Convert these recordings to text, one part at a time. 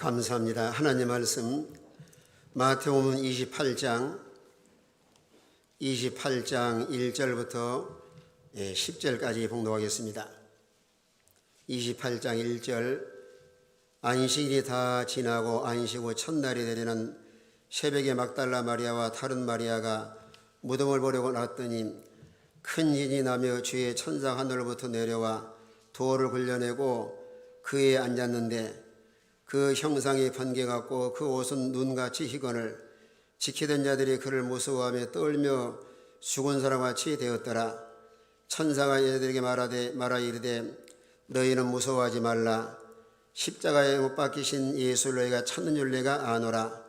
감사합니다. 하나님 말씀 마태복음 28장 1절부터 10절까지 봉독하겠습니다. 28장 1절 안식일이 다 지나고 안식 후 첫날이 되려는 새벽에 막달라 마리아와 다른 마리아가 무덤을 보려고 나왔더니 큰 진이 나며 주의 천사가 하늘로부터 내려와 돌을 굴려내고 그에 앉았는데 그 형상이 번개 같고 그 옷은 눈같이 희건을 지키던 자들이 그를 무서워하며 떨며 죽은 사람같이 되었더라. 천사가 얘들에게 말하 이르되 너희는 무서워하지 말라. 십자가에 못 박히신 예수를 너희가 찾는 줄 내가 아노라.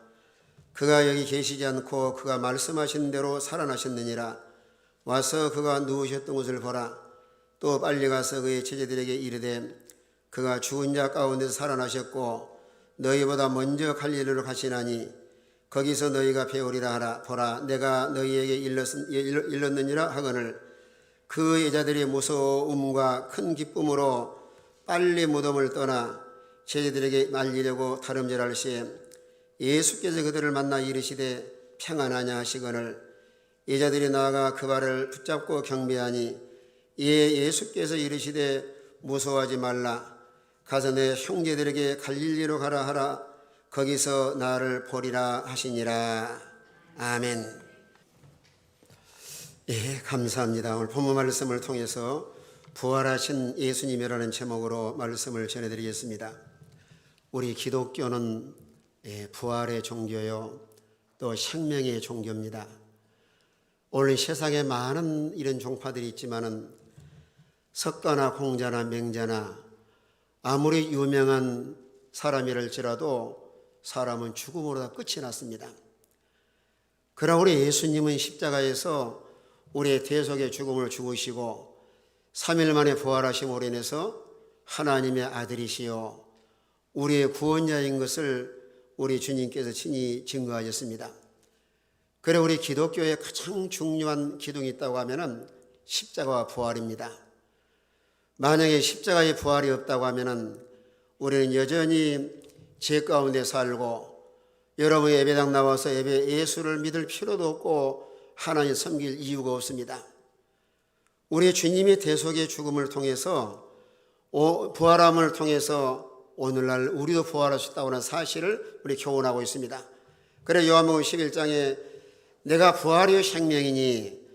그가 여기 계시지 않고 그가 말씀하신 대로 살아나셨느니라. 와서 그가 누우셨던 곳을 보라. 또 빨리 가서 그의 제자들에게 이르되 그가 죽은 자 가운데서 살아나셨고 너희보다 먼저 갈릴리로 가시나니 거기서 너희가 배우리라 하라. 보라 내가 너희에게 일렀느니라 하거늘 그 여자들이 무서움과 큰 기쁨으로 빨리 무덤을 떠나 제자들에게 알리려고 다름질할 시에 예수께서 그들을 만나 이르시되 평안하냐 하시거늘 여자들이 나아가 그 발을 붙잡고 경배하니 이에 예수께서 이르시되 무서워하지 말라. 가서 내 형제들에게 갈릴리로 가라 하라. 거기서 나를 보리라 하시니라. 아멘. 감사합니다. 오늘 본문 말씀을 통해서 부활하신 예수님이라는 제목으로 말씀을 전해드리겠습니다. 우리 기독교는 부활의 종교요 또 생명의 종교입니다. 오늘 세상에 많은 이런 종파들이 있지만은 석가나 공자나 맹자나 아무리 유명한 사람이랄지라도 사람은 죽음으로 다 끝이 났습니다. 그러나 우리 예수님은 십자가에서 우리의 대속의 죽음을 죽으시고 3일 만에 부활하심으로 인해서 하나님의 아들이시요 우리의 구원자인 것을 우리 주님께서 친히 증거하셨습니다. 그래 우리 기독교의 가장 중요한 기둥이 있다고 하면은 십자가와 부활입니다. 만약에 십자가의 부활이 없다고 하면은 우리는 여전히 죄 가운데 살고 여러분 예배당 나와서 예수를 믿을 필요도 없고 하나님 섬길 이유가 없습니다. 우리 주님의 대속의 죽음을 통해서 부활함을 통해서 오늘날 우리도 부활하셨다고 하는 사실을 우리 교훈하고 있습니다. 그래 요한복음 11장에 내가 부활이요 생명이니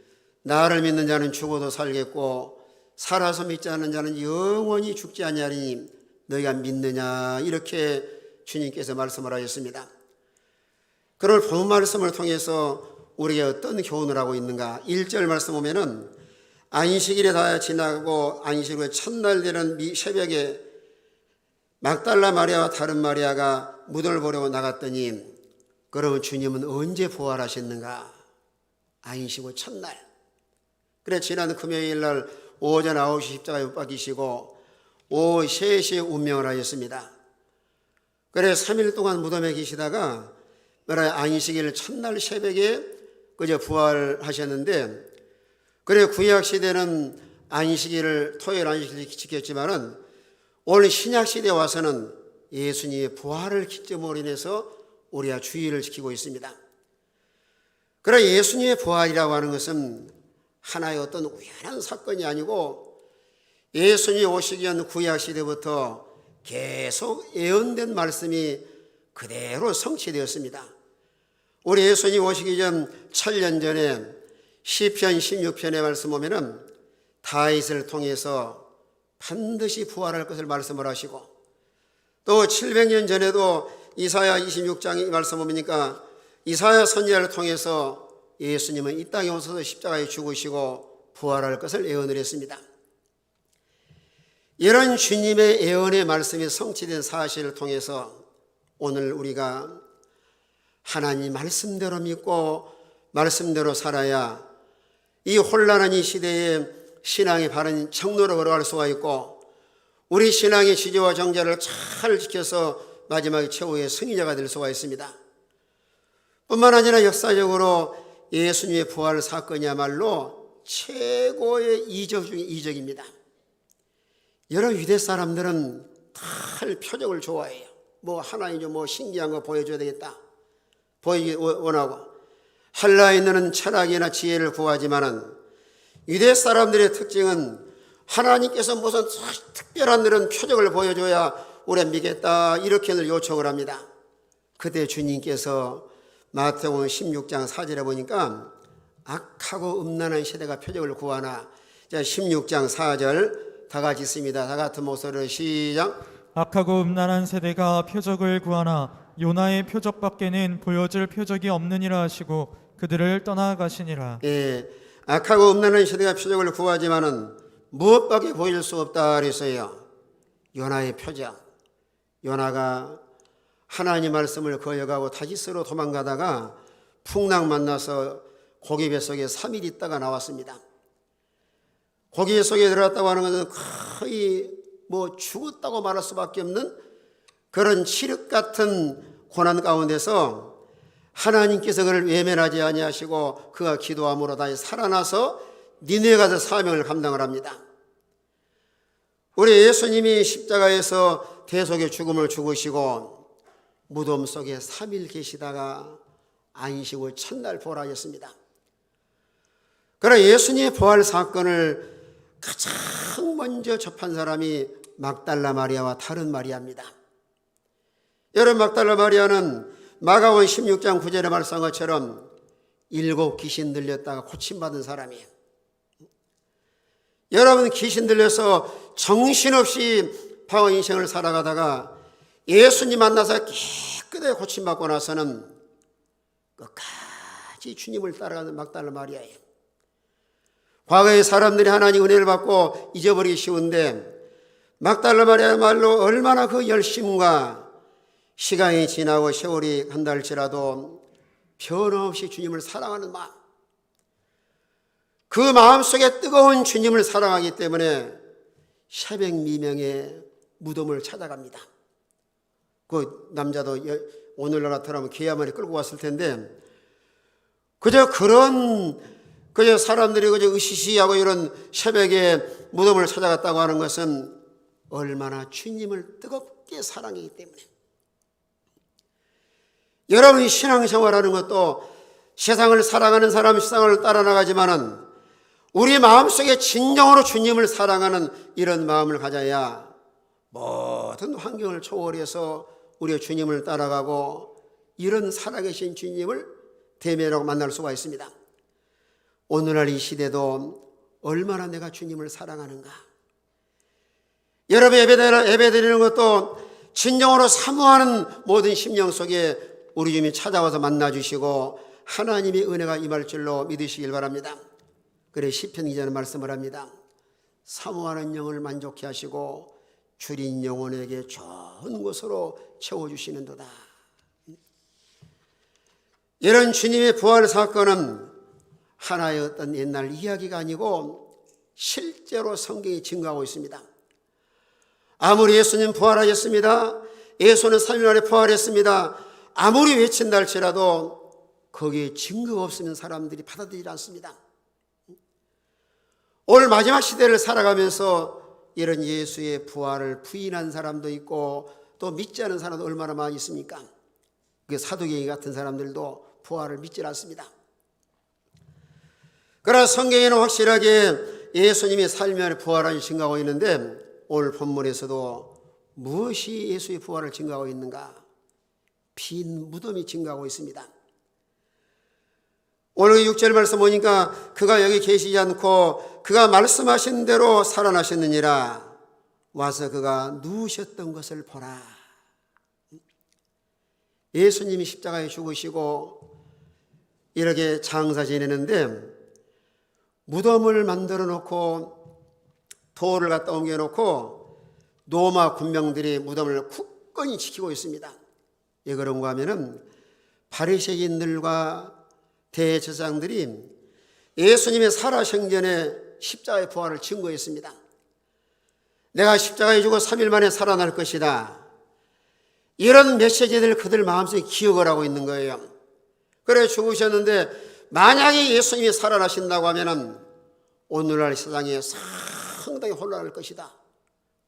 나를 믿는 자는 죽어도 살겠고 살아서 믿지 않는 자는 영원히 죽지 아니하리니 너희가 믿느냐 이렇게 주님께서 말씀을 하셨습니다. 그걸 본 말씀을 통해서 우리가 어떤 교훈을 하고 있는가. 1절 말씀 보면은 안식일에 다 지나고 안식 후에 첫날 되는 새벽에 막달라 마리아와 다른 마리아가 무덤을 보려고 나갔더니 그러면 주님은 언제 부활하셨는가? 안식 후 첫날. 그래 지난 금요일 날 오전 9시 십자가에 못 박히시고 오후 3시에 운명을 하셨습니다. 그래 3일 동안 무덤에 계시다가 안식일 첫날 새벽에 그저 부활하셨는데 그래 구약시대는 안식일을 토요일 안식일을 지켰지만은 오늘 신약시대에 와서는 예수님의 부활을 기점으로 인해서 우리가 주의를 지키고 있습니다. 그래 예수님의 부활이라고 하는 것은 하나의 어떤 우연한 사건이 아니고 예수님이 오시기 전 구약시대부터 계속 예언된 말씀이 그대로 성취되었습니다. 우리 예수님 오시기 전 7년 전에 시편 16편의 말씀 보면은 다윗을 통해서 반드시 부활할 것을 말씀을 하시고 또 700년 전에도 이사야 26장의 말씀 보니까 이사야 선지자를 통해서 예수님은 이 땅에 오셔서 십자가에 죽으시고 부활할 것을 예언을 했습니다. 이런 주님의 예언의 말씀이 성취된 사실을 통해서 오늘 우리가 하나님 말씀대로 믿고 말씀대로 살아야 이 혼란한 이 시대에 신앙의 바른 청로로 걸어갈 수가 있고 우리 신앙의 지조와 정자를 잘 지켜서 마지막에 최후의 승리자가 될 수가 있습니다. 뿐만 아니라 역사적으로 예수님의 부활 사건이야말로 최고의 이적 중의 이적입니다. 여러 유대 사람들은 다 표적을 좋아해요. 뭐 하나님 좀 뭐 신기한 거 보여줘야 되겠다. 보이기 원하고 한라에 있는 철학이나 지혜를 구하지만은 유대 사람들의 특징은 하나님께서 무슨 특별한 이런 표적을 보여줘야 우리가 믿겠다 이렇게 요청을 합니다. 그때 주님께서 마태복음 16장 4절에 보니까 악하고 음란한 시대가 표적을 구하나. 자, 16장 4절 다 같이 있습니다. 다 같은 목소리로 시작. 악하고 음란한 세대가 표적을 구하나 요나의 표적밖에는 보여줄 표적이 없느니라 하시고 그들을 떠나가시니라. 예, 악하고 음란한 시대가 표적을 구하지만은 무엇밖에 보일 수 없다 그랬어요. 요나의 표적. 요나가 하나님 말씀을 거역하고 타지스로 도망가다가 풍랑 만나서 고기 뱃속에 3일 있다가 나왔습니다. 고기 뱃속에 들어갔다고 하는 것은 거의 뭐 죽었다고 말할 수밖에 없는 그런 칠흑 같은 고난 가운데서 하나님께서 그를 외면하지 아니하시고 그가 기도함으로 다시 살아나서 니느웨 가서 사명을 감당을 합니다. 우리 예수님이 십자가에서 대속의 죽음을 죽으시고 무덤 속에 3일 계시다가 안식 후 첫날 부활하셨습니다. 그러나 예수님의 부활 사건을 가장 먼저 접한 사람이 막달라 마리아와 다른 마리아입니다. 여러분, 막달라 마리아는 마가복음 16장 9절에 말씀한 것처럼 7 귀신 들렸다가 고침받은 사람이에요. 여러분, 귀신 들려서 정신없이 방황 인생을 살아가다가 예수님 만나서 깨끗하게 고침받고 나서는 끝까지 주님을 따라가는 막달라 마리아예요. 과거의 사람들이 하나님 은혜를 받고 잊어버리기 쉬운데 막달라 마리아야말로 얼마나 그 열심과 시간이 지나고 세월이 간다 할지라도 변함없이 주님을 사랑하는 마음, 그 마음속에 뜨거운 주님을 사랑하기 때문에 새벽 미명에 무덤을 찾아갑니다. 그 남자도 오늘날 같으면 개야만이 끌고 왔을 텐데 그저 사람들이 그저 으시시하고 이런 새벽에 무덤을 찾아갔다고 하는 것은 얼마나 주님을 뜨겁게 사랑하기 때문에. 여러분이 신앙생활하는 것도 세상을 사랑하는 사람 세상을 따라 나가지만은 우리 마음속에 진정으로 주님을 사랑하는 이런 마음을 가져야 모든 환경을 초월해서 우리가 주님을 따라가고 이런 살아계신 주님을 대면하고 만날 수가 있습니다. 오늘날 이 시대도 얼마나 내가 주님을 사랑하는가. 여러분 예배드리는 것도 진정으로 사모하는 모든 심령 속에 우리 주님이 찾아와서 만나주시고 하나님의 은혜가 임할 줄로 믿으시길 바랍니다. 그래 시편 기자는 말씀을 합니다. 사모하는 영을 만족케 하시고 줄인 영혼에게 좋은 것으로 채워주시는도다. 이런 주님의 부활 사건은 하나의 어떤 옛날 이야기가 아니고 실제로 성경이 증거하고 있습니다. 아무리 예수님 부활하셨습니다, 예수는 3일 만에 부활했습니다, 아무리 외친다 할지라도 거기에 증거가 없으면 사람들이 받아들이지 않습니다. 오늘 마지막 시대를 살아가면서 이런 예수의 부활을 부인한 사람도 있고 또 믿지 않은 사람도 얼마나 많이 있습니까? 그 사두개인 같은 사람들도 부활을 믿지 않습니다. 그러나 성경에는 확실하게 예수님이 살면 부활을 증거하고 있는데 오늘 본문에서도 무엇이 예수의 부활을 증거하고 있는가? 빈 무덤이 증거하고 있습니다. 오늘 6절 말씀 보니까 그가 여기 계시지 않고 그가 말씀하신 대로 살아나셨느니라. 와서 그가 누우셨던 것을 보라. 예수님이 십자가에 죽으시고 이렇게 장사 지내는데 무덤을 만들어 놓고 돌을 갖다 옮겨 놓고 로마 군병들이 무덤을 굳건히 지키고 있습니다. 왜 그런가 하면은 바리새인들과 대제사장들이 예수님의 살아생전에 십자가의 부활을 증거했습니다. 내가 십자가에 죽어 3일 만에 살아날 것이다. 이런 메시지들을 그들 마음속에 기억을 하고 있는 거예요. 그래 죽으셨는데 만약에 예수님이 살아나신다고 하면은 오늘날 세상에 상당히 혼란할 것이다.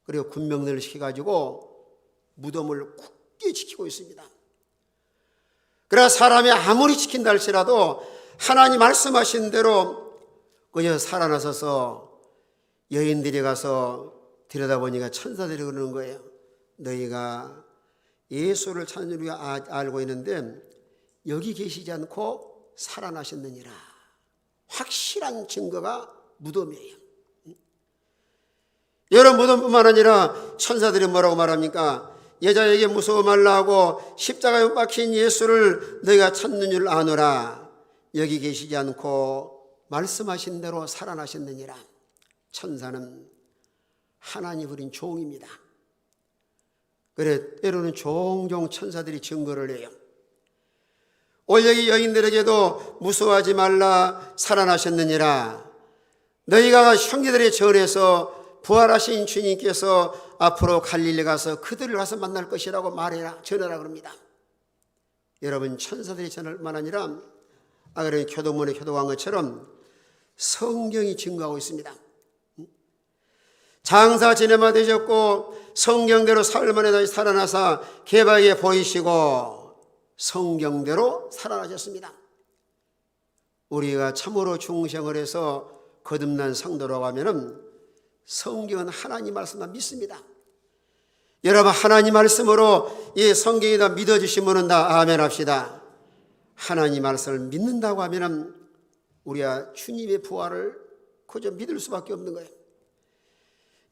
그리고 군병들을 시켜가지고 무덤을 굳게 굳게 지키고 있습니다. 그러나 사람이 아무리 지킨다 할지라도 하나님 말씀하신 대로 그저 살아나서서 여인들이 가서 들여다보니까 천사들이 그러는 거예요. 너희가 예수를 찾는 줄 우리가 알고 있는데 여기 계시지 않고 살아나셨느니라. 확실한 증거가 무덤이에요. 여러 무덤뿐만 아니라 천사들이 뭐라고 말합니까? 여자에게 무서워 말라 하고 십자가에 못 박힌 예수를 너희가 찾는 줄 아노라. 여기 계시지 않고 말씀하신 대로 살아나셨느니라. 천사는 하나님 부린 종입니다. 그래 때로는 종종 천사들이 증거를 해요. 오늘 여기 여인들에게도 무서워하지 말라 살아나셨느니라. 너희가 형제들의 전에서 부활하신 주님께서 앞으로 갈릴리 가서 그들을 가서 만날 것이라고 말해라 전하라 그럽니다. 여러분 천사들이 전할 뿐만 아니라 아그런 교도문에 교도한 것처럼 성경이 증거하고 있습니다. 장사 지내마 되셨고 성경대로 사흘 만에 다시 살아나사 개바에게 보이시고 성경대로 살아나셨습니다. 우리가 참으로 중생을 해서 거듭난 성도라고 하면은 성경은 하나님 말씀만 믿습니다. 여러분 하나님 말씀으로 이 성경이 다 믿어주시면 다 아멘 합시다. 하나님 말씀을 믿는다고 하면은 우리가 주님의 부활을 그저 믿을 수밖에 없는 거예요.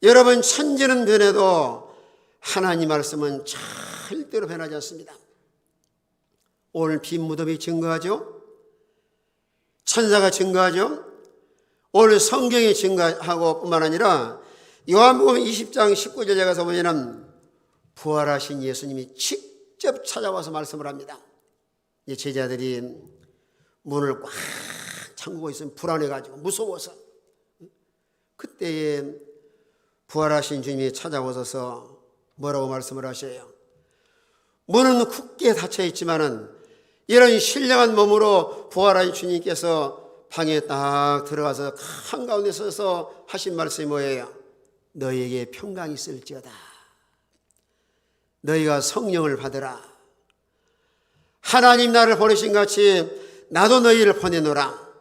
여러분 천지는 변해도 하나님 말씀은 절대로 변하지 않습니다. 오늘 빈 무덤이 증거하죠. 천사가 증거하죠. 오늘 성경이 증거하고 뿐만 아니라 요한복음 20장 19절에 가서 보면 부활하신 예수님이 직접 찾아와서 말씀을 합니다. 제자들이 문을 꽉 잠그고 있으면 불안해가지고 무서워서 그때에 부활하신 주님이 찾아오셔서 뭐라고 말씀을 하셔요? 문은 굳게 닫혀 있지만은 이런 신령한 몸으로 부활하신 주님께서 방에 딱 들어가서 한가운데 서서 하신 말씀이 뭐예요? 너희에게 평강이 있을지어다. 너희가 성령을 받으라. 하나님 나를 보내신 같이 나도 너희를 보내노라.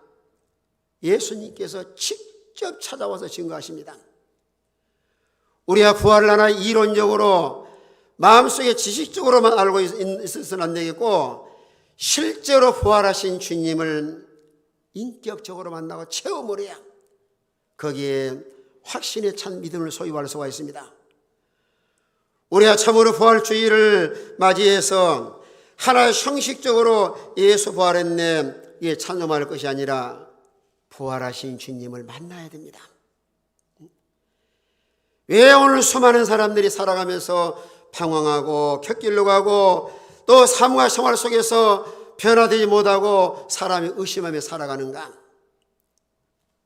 예수님께서 직접 찾아와서 증거하십니다. 우리가 부활을 하나 이론적으로 마음속에 지식적으로만 알고 있어서는 안 되겠고 실제로 부활하신 주님을 인격적으로 만나고 체험을 해야 거기에 확신에 찬 믿음을 소유할 수가 있습니다. 우리가 참으로 부활주의를 맞이해서 하나 형식적으로 예수 부활했네 이게 찬송할 것이 아니라 부활하신 주님을 만나야 됩니다. 왜 오늘 수많은 사람들이 살아가면서 방황하고 곁길로 가고 또 삶과 생활 속에서 변화되지 못하고 사람이 의심하며 살아가는가?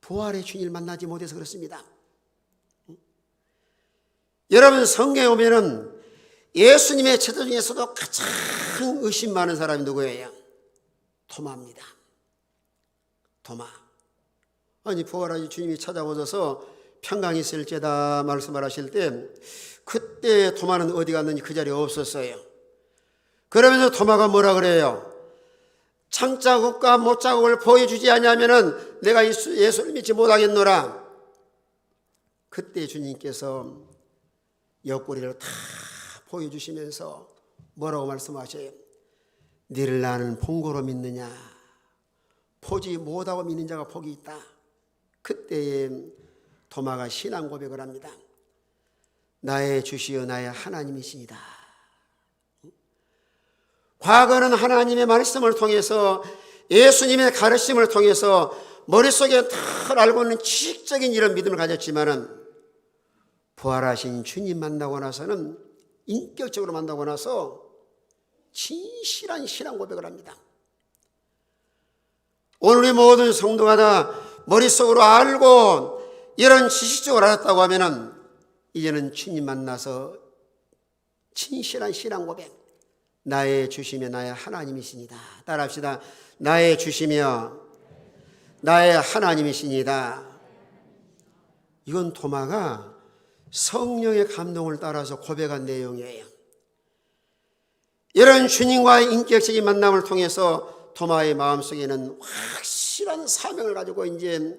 부활의 주님을 만나지 못해서 그렇습니다. 여러분 성경에 보면은 예수님의 제자 중에서도 가장 의심 많은 사람이 누구예요? 도마입니다. 도마. 아니 부활하신 주님이 찾아오셔서 평강이 있을지다 말씀을 하실 때 그때 도마는 어디 갔는지 그 자리에 없었어요. 그러면서 도마가 뭐라 그래요? 창자국과 못자국을 보여주지 않으면은 내가 예수를 믿지 못하겠노라. 그때 주님께서 옆구리를 다 보여주시면서 뭐라고 말씀하셔요? 너를 나는 본고로 믿느냐? 보지 못하고 믿는 자가 복이 있다. 그때에 도마가 신앙 고백을 합니다. 나의 주시여 나의 하나님이시니다. 과거는 하나님의 말씀을 통해서 예수님의 가르침을 통해서 머릿속에 다 알고 있는 지식적인 이런 믿음을 가졌지만은 부활하신 주님 만나고 나서는 인격적으로 만나고 나서 진실한 신앙 고백을 합니다. 오늘 우리 모든 성도가 다 머릿속으로 알고 이런 지식적으로 알았다고 하면은 이제는 주님 만나서 진실한 신앙 고백. 나의 주시며 나의 하나님이시니다. 따라합시다. 나의 주시며 나의 하나님이시니다. 이건 도마가 성령의 감동을 따라서 고백한 내용이에요. 이런 주님과의 인격적인 만남을 통해서 토마의 마음속에는 확실한 사명을 가지고 이제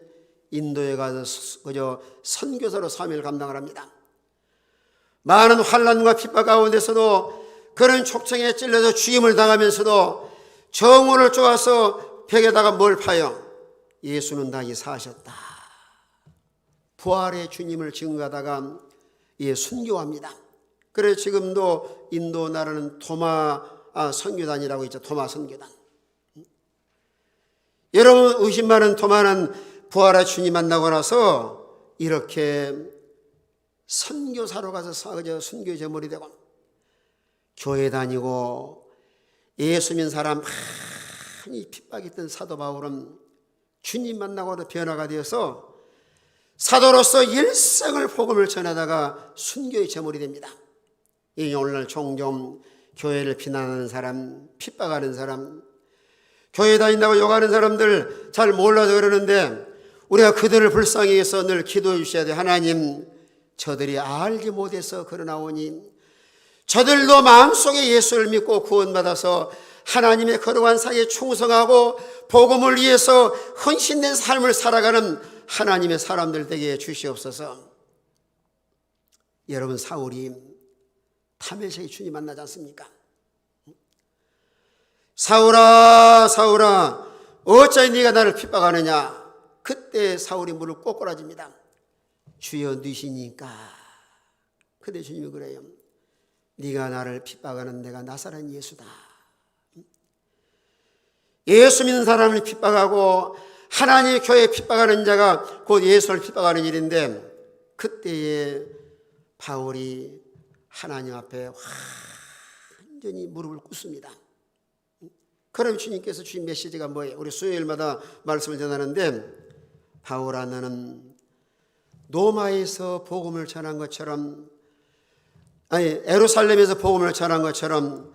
인도에 가서 그저 선교사로 사명을 감당을 합니다. 많은 환난과 핍박 가운데서도 그런 촉청에 찔려서 죽임을 당하면서도 정오를 쪼아서 벽에다가 뭘 파요? 예수는 다시 사셨다. 부활의 주님을 증거하다가 순교합니다. 그래서 지금도 인도 나라는 토마 선교단이라고 있죠. 토마 선교단. 여러분 의심 많은 토마는 부활의 주님 만나고 나서 이렇게 선교사로 가서 선교의 제물이 되고 교회 다니고 예수 믿는 사람 많이 핍박했던 사도 바울은 주님 만나고도 변화가 되어서 사도로서 일생을 복음을 전하다가 순교의 제물이 됩니다. 이 오늘날 종종 교회를 비난하는 사람, 핍박하는 사람, 교회 다닌다고 욕하는 사람들 잘 몰라서 그러는데 우리가 그들을 불쌍히 해서 늘 기도해 주셔야 돼. 하나님, 저들이 알지 못해서 그러나오니 저들도 마음속에 예수를 믿고 구원받아서 하나님의 거룩한 사이에 충성하고 복음을 위해서 헌신된 삶을 살아가는 하나님의 사람들 되게 주시옵소서. 여러분 사울이 다메섹에 주님 만나지 않습니까? 사울아 사울아 어찌 네가 나를 핍박하느냐. 그때 사울이 무릎 꿇어집니다. 주여 누시니까. 그때 주님이 그래요. 네가 나를 핍박하는 내가 나사렛 예수다. 예수 믿는 사람을 핍박하고 하나님의 교회에 핍박하는 자가 곧 예수를 핍박하는 일인데 그때에 바울이 하나님 앞에 완전히 무릎을 꿇습니다. 그럼 주님께서 주신 메시지가 뭐예요? 우리 수요일마다 말씀을 전하는데 바울아 너는 노마에서 복음을 전한 것처럼 예루살렘에서 복음을 전한 것처럼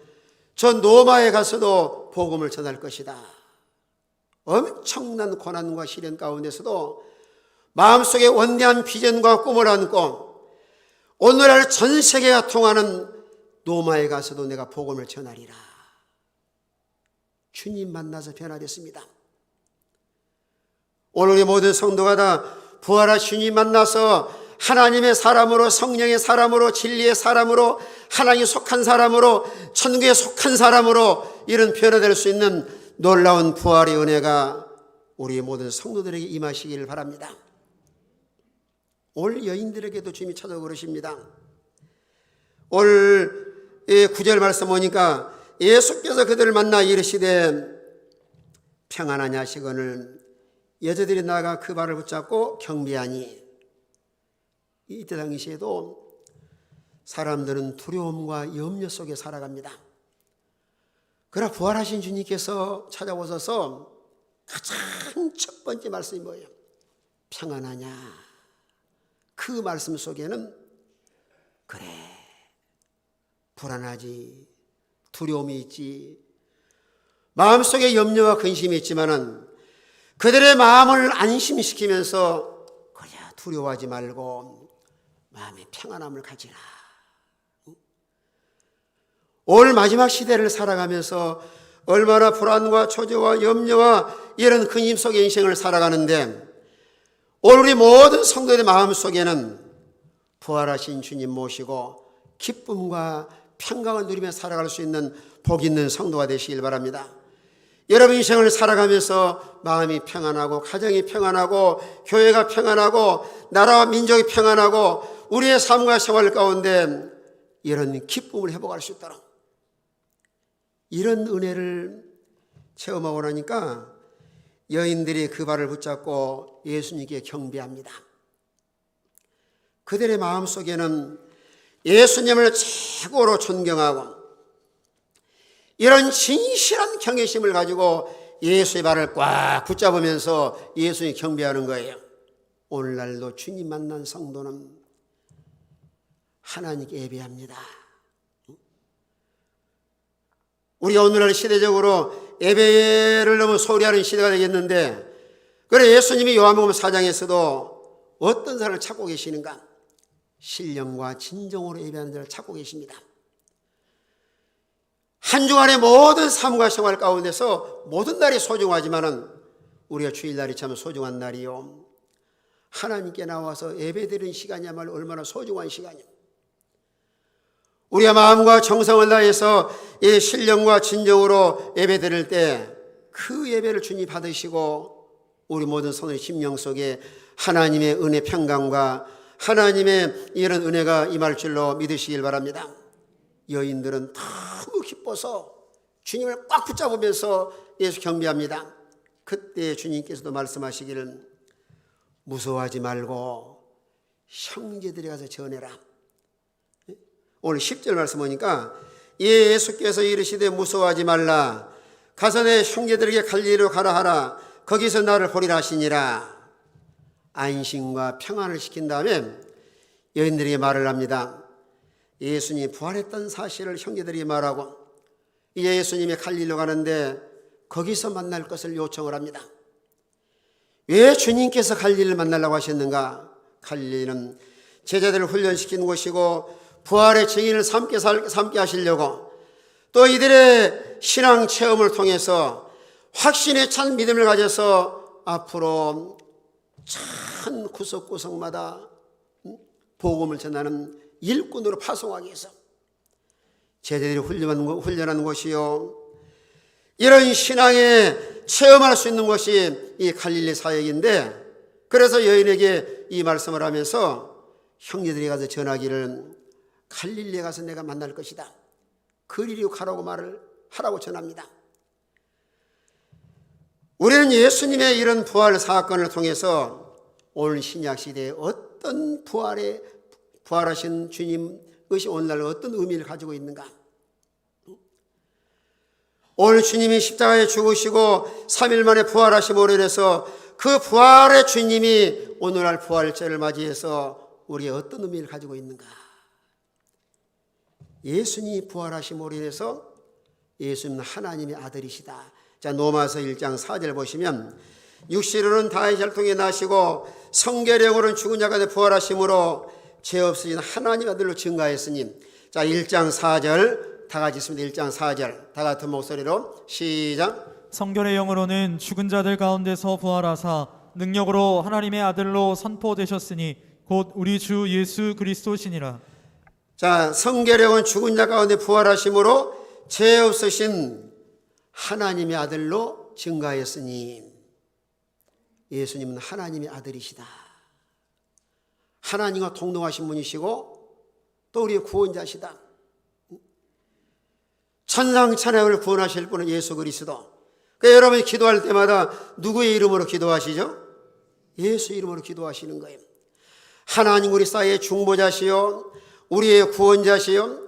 저 노마에 가서도 복음을 전할 것이다. 엄청난 고난과 시련 가운데서도 마음속에 원대한 비전과 꿈을 안고 오늘날 전 세계가 통하는 노마에 가서도 내가 복음을 전하리라. 주님 만나서 변화됐습니다. 오늘 우리 모든 성도가 다 부활하신 주님 만나서 하나님의 사람으로 성령의 사람으로 진리의 사람으로 하나님에 속한 사람으로 천국에 속한 사람으로 이런 변화될 수 있는 놀라운 부활의 은혜가 우리 모든 성도들에게 임하시기를 바랍니다. 올 여인들에게도 주님이 찾아오고 그러십니다. 올 9절 말씀 보니까 예수께서 그들을 만나 이르시되 평안하냐 시거늘 여자들이 나가 그 발을 붙잡고 경배하니. 이때 당시에도 사람들은 두려움과 염려 속에 살아갑니다. 그러나 부활하신 주님께서 찾아오셔서 가장 첫 번째 말씀이 뭐예요? 평안하냐. 그 말씀 속에는 그래 불안하지 두려움이 있지 마음속에 염려와 근심이 있지만은 그들의 마음을 안심시키면서 그래 두려워하지 말고 마음의 평안함을 가지라. 올 마지막 시대를 살아가면서 얼마나 불안과 초조와 염려와 이런 근심 속의 인생을 살아가는데 오늘 우리 모든 성도들의 마음속에는 부활하신 주님 모시고 기쁨과 평강을 누리며 살아갈 수 있는 복 있는 성도가 되시길 바랍니다. 여러분 인생을 살아가면서 마음이 평안하고 가정이 평안하고 교회가 평안하고 나라와 민족이 평안하고 우리의 삶과 생활 가운데 이런 기쁨을 회복할 수 있도록 이런 은혜를 체험하고 나니까 여인들이 그 발을 붙잡고 예수님께 경배합니다. 그들의 마음속에는 예수님을 최고로 존경하고 이런 진실한 경외심을 가지고 예수의 발을 꽉 붙잡으면서 예수님 경배하는 거예요. 오늘날도 주님 만난 성도는 하나님께 예배합니다. 우리가 오늘날 시대적으로 예배를 너무 소홀히 하는 시대가 되겠는데 그래 예수님이 요한복음 4장에서도 어떤 사람을 찾고 계시는가? 신령과 진정으로 예배하는 자를 찾고 계십니다. 한 주간의 모든 삶과 생활 가운데서 모든 날이 소중하지만은 우리가 주일날이 참 소중한 날이요. 하나님께 나와서 예배드리는 시간이야말로 얼마나 소중한 시간이요. 우리가 마음과 정성을 다해서 이 신령과 진정으로 예배드릴 때 그 예배를 주님 받으시고 우리 모든 손의 심령 속에 하나님의 은혜 평강과 하나님의 이런 은혜가 임할 줄로 믿으시길 바랍니다. 여인들은 너무 기뻐서 주님을 꽉 붙잡으면서 예수 경배합니다. 그때 주님께서도 말씀하시기를 무서워하지 말고 형제들이 가서 전해라. 오늘 10절 말씀 보니까 예수께서 이르시되 무서워하지 말라. 가서 내 형제들에게 갈릴리로 가라 하라. 거기서 나를 보리라 하시니라. 안심과 평안을 시킨 다음에 여인들에게 말을 합니다. 예수님이 부활했던 사실을 형제들에게 말하고 이제 예수님이 갈릴리로 가는데 거기서 만날 것을 요청을 합니다. 왜 주님께서 갈릴리를 만나려고 하셨는가? 갈릴리는 제자들을 훈련시킨 곳이고 부활의 증인을 삼게 하시려고 또 이들의 신앙 체험을 통해서 확신에 찬 믿음을 가져서 앞으로 참 구석구석마다 복음을 전하는 일꾼으로 파송하기 위해서 제자들이 훈련하는 곳이요. 이런 신앙에 체험할 수 있는 것이 이 갈릴리 사역인데 그래서 여인에게 이 말씀을 하면서 형제들이 가서 전하기를 갈릴리에 가서 내가 만날 것이다. 그리로 가라고 말을 하라고 전합니다. 우리는 예수님의 이런 부활 사건을 통해서 오늘 신약 시대에 어떤 부활하신 주님 것이 오늘날 어떤 의미를 가지고 있는가? 오늘 주님이 십자가에 죽으시고 3일 만에 부활하심으로 인해서 그 부활의 주님이 오늘날 부활절을 맞이해서 우리의 어떤 의미를 가지고 있는가? 예수님이 부활하심으로 인해서 예수님은 하나님의 아들이시다. 자, 로마서 1장 4절 보시면 육신으로는 다윗을 통해 나시고 성계령으로는 죽은 자 가운데 부활하심으로 죄 없으신 하나님 아들로 증가했으니. 자, 1장 4절 다 같이 있습니다. 1장 4절 다 같은 목소리로 시작. 성결의 영으로는 죽은 자들 가운데서 부활하사 능력으로 하나님의 아들로 선포되셨으니 곧 우리 주 예수 그리스도시니라. 자, 성결령은 죽은 자 가운데 부활하심으로 죄 없으신 하나님의 아들로 증가했으니. 예수님은 하나님의 아들이시다. 하나님과 동등하신 분이시고 또 우리의 구원자시다. 천상천하를 구원하실 분은 예수 그리스도. 그러니까 여러분이 기도할 때마다 누구의 이름으로 기도하시죠? 예수 이름으로 기도하시는 거예요. 하나님 우리 사이의 중보자시요 우리의 구원자시요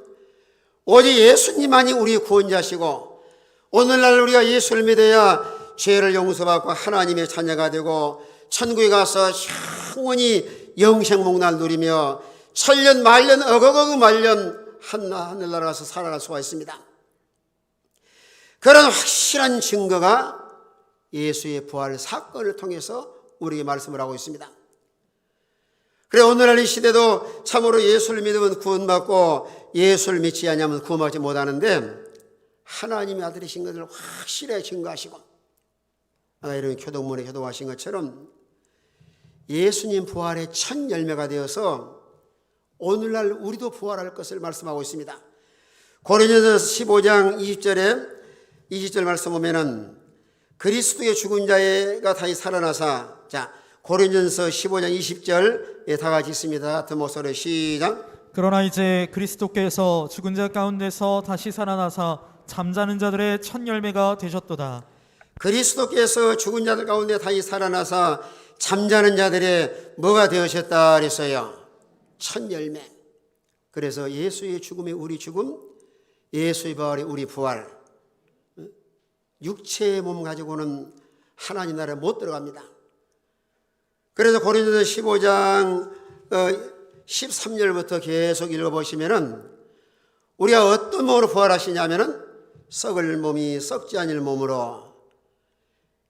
오직 예수님만이 우리의 구원자시고 오늘날 우리가 예수를 믿어야 죄를 용서받고 하나님의 자녀가 되고 천국에 가서 영원히 영생목날 누리며 천년 말년 어거거그 말년 하늘나라 가서 살아갈 수가 있습니다. 그런 확실한 증거가 예수의 부활 사건을 통해서 우리에게 말씀을 하고 있습니다. 그래 오늘날 이 시대도 참으로 예수를 믿으면 구원받고 예수를 믿지 않으면 구원받지 못하는데 하나님의 아들이신 것을 확실하게 증거하시고 아까 이런 교동문에 교도하신 것처럼 예수님 부활의 첫 열매가 되어서 오늘날 우리도 부활할 것을 말씀하고 있습니다. 고린도전서 15장 20절 말씀 보면은 그리스도의 죽은 자가 다시 살아나사. 자, 고린도전서 15장 20절 다 같이 있습니다. 같은 목소리 시작. 그러나 이제 그리스도께서 죽은 자 가운데서 다시 살아나사 잠자는 자들의 첫 열매가 되셨도다. 그리스도께서 죽은 자들 가운데 다시 살아나사 잠자는 자들의 뭐가 되으셨다 그랬어요? 첫 열매. 그래서 예수의 죽음이 우리 죽음, 예수의 부활이 우리 부활. 육체의 몸 가지고는 하나님 나라에 못 들어갑니다. 그래서 고린도전서 15장 13절부터 계속 읽어보시면은 우리가 어떤 몸으로 부활하시냐면은 썩을 몸이 썩지 않을 몸으로,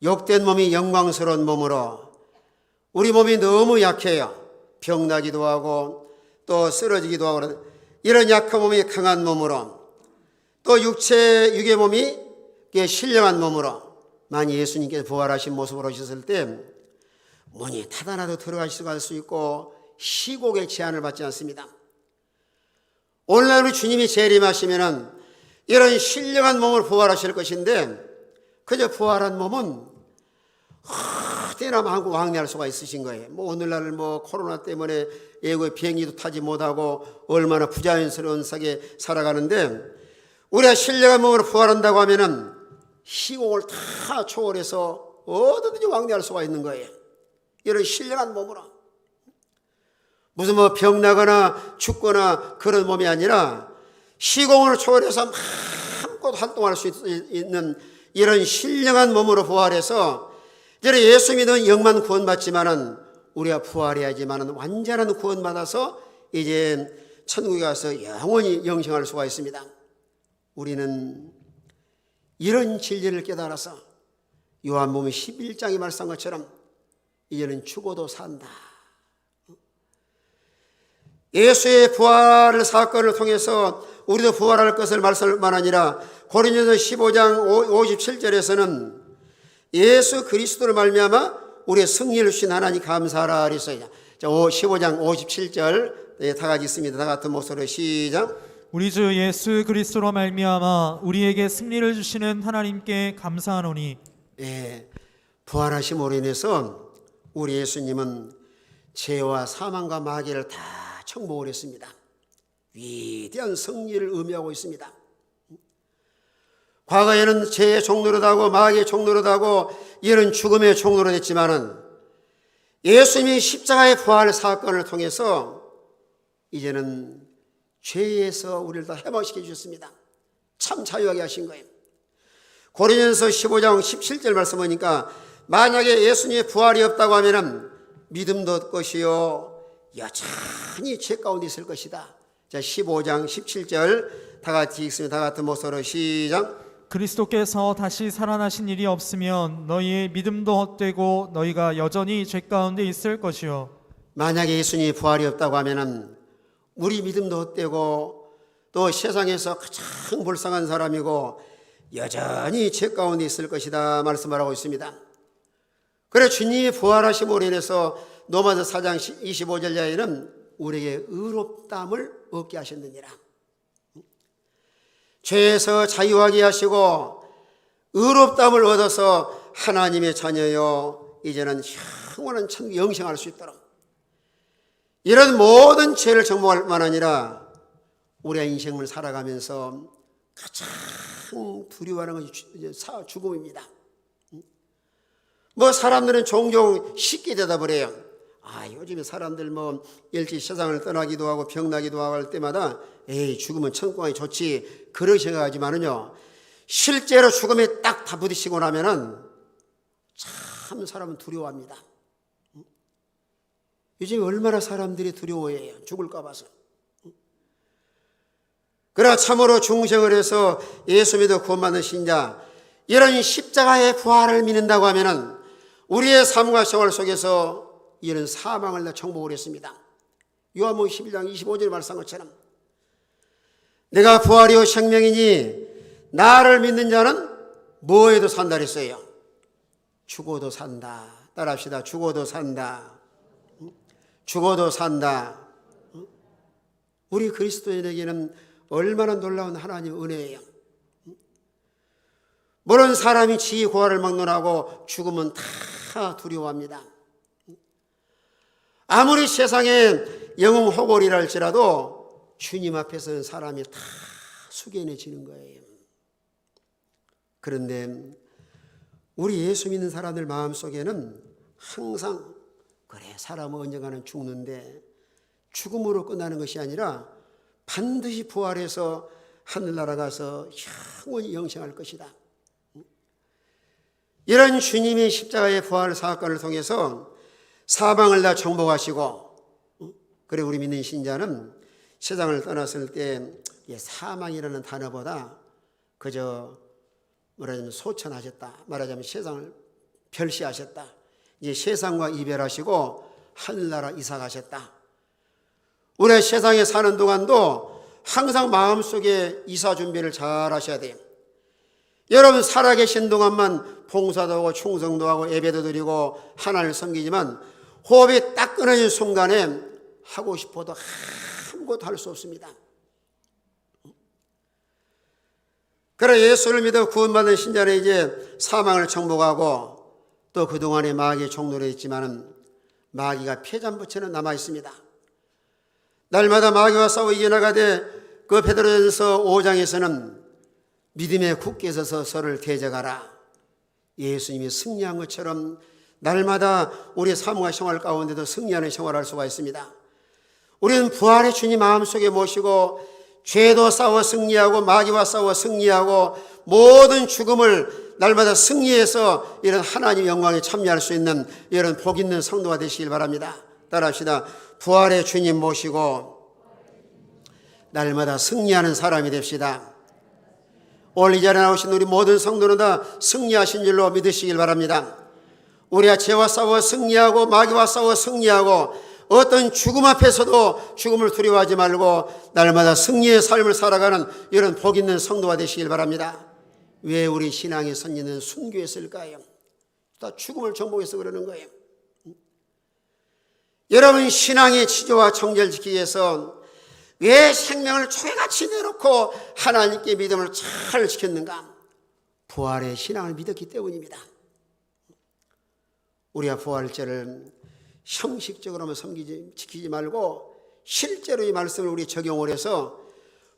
욕된 몸이 영광스러운 몸으로. 우리 몸이 너무 약해요. 병나기도 하고 또 쓰러지기도 하고 이런 약한 몸이 강한 몸으로 또 육의 몸이 신령한 몸으로 만약 예수님께서 부활하신 모습으로 오셨을 때 문이 닫아놔도 들어갈 수 있고 시곡의 제한을 받지 않습니다. 오늘날 우리 주님이 재림하시면은 이런 신령한 몸을 부활하실 것인데 그저 부활한 몸은 어디나 마구 왕래할 수가 있으신 거예요. 오늘날 코로나 때문에 외국에 비행기도 타지 못하고 얼마나 부자연스러운하게 살아가는데 우리가 신령한 몸으로 부활한다고 하면은 시공을 다 초월해서 어디든지 왕래할 수가 있는 거예요. 이런 신령한 몸으로. 무슨 병나거나 죽거나 그런 몸이 아니라 시공을 초월해서 마음껏 활동할 수 있는 이런 신령한 몸으로 부활해서 이제 예수 믿는 영만 구원받지만은 우리가 부활해야지만은 완전한 구원받아서 이제 천국에 가서 영원히 영생할 수가 있습니다. 우리는 이런 진리를 깨달아서 요한복음 11장에 말씀한 것처럼 이제는 죽어도 산다. 예수의 부활 사건을 통해서 우리도 부활할 것을 말씀할 뿐 아니라 고린도서 15장 57절에서는 예수 그리스도를 말미암아 우리의 승리를 주신 하나님 감사하라 그랬어요. 15장 57절 다 같이 있습니다. 다 같은 목소리로 시작. 우리 주 예수 그리스도로 말미암아 우리에게 승리를 주시는 하나님께 감사하노니. 부활하심으로 인해서 우리 예수님은 죄와 사망과 마귀를 다 청복을 했습니다. 위대한 승리를 의미하고 있습니다. 과거에는 죄의 종노릇하고 마귀의 종노릇하고 이런 죽음의 종노릇 했지만은 예수님이 십자가의 부활 사건을 통해서 이제는 죄에서 우리를 다 해방시켜 주셨습니다. 참 자유하게 하신 거예요. 고린도서 15장 17절 말씀하니까 만약에 예수님의 부활이 없다고 하면은 믿음도 없것이요 여전히 죄 가운데 있을 것이다. 자, 15장 17절 다 같이 읽습니다. 다 같은 목소리로 시작. 그리스도께서 다시 살아나신 일이 없으면 너희의 믿음도 헛되고 너희가 여전히 죄 가운데 있을 것이요. 만약에 예수님이 부활이 없다고 하면은 우리 믿음도 헛되고 또 세상에서 가장 불쌍한 사람이고 여전히 죄 가운데 있을 것이다 말씀하고 있습니다. 그래 주님이 부활하심으로 인해서 로마서 4장 25절에는 우리에게 의롭다함을 얻게 하셨느니라. 죄에서 자유하게 하시고 의롭다함을 얻어서 하나님의 자녀요 이제는 영원한 천국 영생할 수 있도록 이런 모든 죄를 정복할 뿐만 아니라 우리의 인생을 살아가면서 가장 두려워하는 것이 죽음입니다. 사람들은 종종 쉽게 대답을 해요. 요즘에 사람들 일찍 세상을 떠나기도 하고 병나기도 하고 할 때마다 죽으면 천국 가기 좋지 그렇게 생각하지만은요 실제로 죽음에 딱 다 부딪히고 나면은 참 사람은 두려워합니다. 요즘 얼마나 사람들이 두려워해요. 죽을까 봐서. 그러나 참으로 중생을 해서 예수 믿어 구원받는 신자 이런 십자가의 부활을 믿는다고 하면은 우리의 삶과 생활 속에서 이런 사망을 다 정복을 했습니다. 요한복음 11장 25절에 말씀한 것처럼 내가 부활이요 생명이니 나를 믿는 자는 뭐에도 산다 그랬어요. 죽어도 산다. 따라합시다. 죽어도 산다. 죽어도 산다. 우리 그리스도인에게는 얼마나 놀라운 하나님의 은혜예요. 물론 사람이 지 고아를 막론하고 죽으면 다 두려워합니다. 아무리 세상에 영웅 호골이라 할지라도 주님 앞에서는 사람이 다 숙연해지는 거예요. 그런데 우리 예수 믿는 사람들 마음속에는 항상 그래 사람은 언젠가는 죽는데 죽음으로 끝나는 것이 아니라 반드시 부활해서 하늘나라 가서 영원히 영생할 것이다. 이런 주님의 십자가의 부활 사건을 통해서 사방을 다 정복하시고 그래 우리 믿는 신자는 세상을 떠났을 때 사망이라는 단어보다 그저 말하자면 소천하셨다. 말하자면 세상을 별시하셨다. 이제 세상과 이별하시고 하늘나라 이사 가셨다. 우리 세상에 사는 동안도 항상 마음속에 이사 준비를 잘 하셔야 돼요. 여러분 살아계신 동안만 봉사도 하고 충성도 하고 예배도 드리고 하나님을 섬기지만 호흡이 딱 끊어진 순간에 하고 싶어도 아무것도 할 수 없습니다. 그러나 예수를 믿어 구원받은 신자는 이제 사망을 정복하고 또 그동안에 마귀의 종노릇 했지만은 마귀가 패잔부채는 남아 있습니다. 날마다 마귀와 싸워 이겨나가되 그 베드로전서 5장에서는 믿음에 굳게 서서 서를 대적하라. 예수님이 승리한 것처럼 날마다 우리의 삶과 생활 가운데도 승리하는 생활을 할 수가 있습니다. 우리는 부활의 주님 마음속에 모시고 죄도 싸워 승리하고 마귀와 싸워 승리하고 모든 죽음을 날마다 승리해서 이런 하나님 영광에 참여할 수 있는 이런 복 있는 성도가 되시길 바랍니다. 따라합시다. 부활의 주님 모시고 날마다 승리하는 사람이 됩시다. 오늘 이 자리에 나오신 우리 모든 성도는 다 승리하신 줄로 믿으시길 바랍니다. 우리가 죄와 싸워 승리하고 마귀와 싸워 승리하고 어떤 죽음 앞에서도 죽음을 두려워하지 말고 날마다 승리의 삶을 살아가는 이런 복 있는 성도가 되시길 바랍니다. 왜 우리 신앙의 선지는 순교했을까요? 다 죽음을 정복해서 그러는 거예요. 여러분 신앙의 지조와 정죄를 지키기 위해서 왜 생명을 초회같이 내놓고 하나님께 믿음을 잘 지켰는가? 부활의 신앙을 믿었기 때문입니다. 우리가 부활절을 형식적으로만 지키지 말고 실제로 이 말씀을 우리 적용을 해서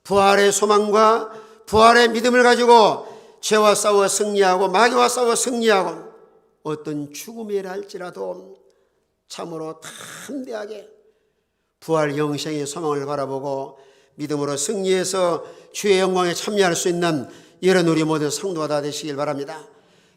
부활의 소망과 부활의 믿음을 가지고 죄와 싸워 승리하고 마귀와 싸워 승리하고 어떤 죽음이라 할지라도 참으로 담대하게 부활 영생의 소망을 바라보고 믿음으로 승리해서 주의 영광에 참여할 수 있는 이런 우리 모든 성도가 다 되시길 바랍니다.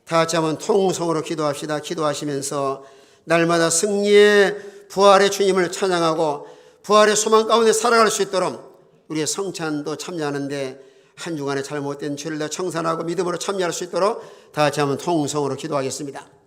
다 같이 한번 통성으로 기도합시다. 기도하시면서 날마다 승리의 부활의 주님을 찬양하고 부활의 소망 가운데 살아갈 수 있도록 우리의 성찬도 참여하는데 한 주간의 잘못된 죄를 다 청산하고 믿음으로 참여할 수 있도록 다 같이 한번 통성으로 기도하겠습니다.